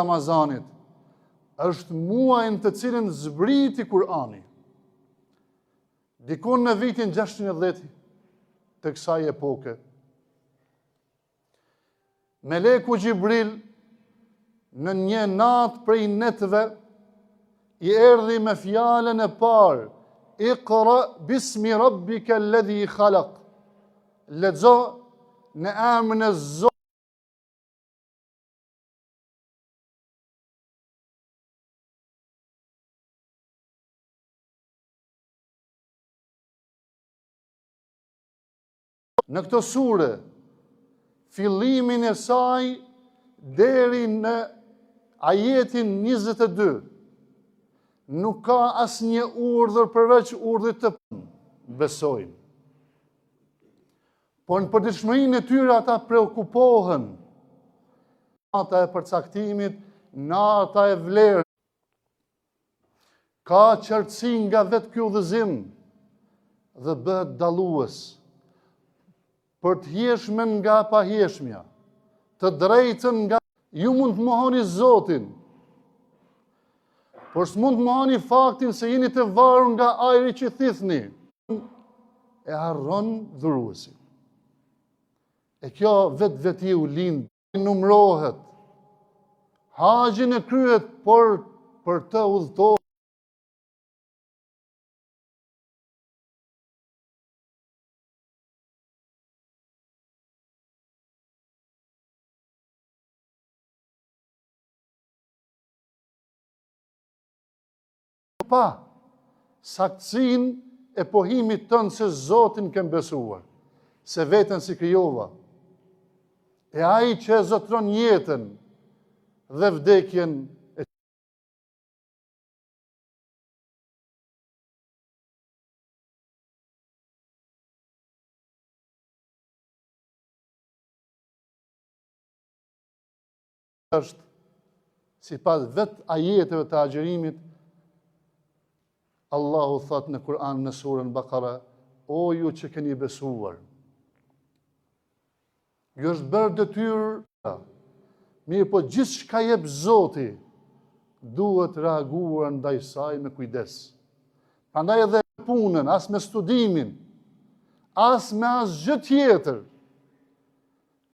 Ramazanit është muaj në të cilin zbriti Kur'ani. Dikon në vitin 610 të kësaj epoke, Meleku Gjibril në një natë prej netëve i erdhi me fjalën e parë: Iqra bismi rabbika alladhi khalaq. Lexo në emrin e Zotit. Në këtë sure, fillimin e saj deri në ajetin 22, nuk ka asnjë urdhër përveç urdhrit të besojnë. Por në përditshmërinë e tyre ata preokupohen. Nata e përcaktimit, nata e vlerës. Ka qartësi nga vetë ky udhëzim dhe bëhet dallues për të hjeshmen nga pahjeshmja, të drejtën nga... Ju mund të mohoni Zotin, por s'mund të mohoni faktin se jeni të varur nga ajri që thithni. E harron dhuruesin. E kjo vetë u lind, numërohet. Haxhin e kryet, por për të udhëtohet. Pa saktësinë e pohimit tënë se Zotin kem besuar, se vetën si krijova. E ai që e zotron jetën dhe vdekjen e është sipas vetë ajeteve të agjerimit. Allahu thot në Kur'an në surën Bakara: o ju që keni besuar, ju është bërë detyrë, mirë po gjithçka jep Zoti duhet reaguar ndaj saj me kujdes. Prandaj edhe punën, as me studimin, as me asgjë tjetër,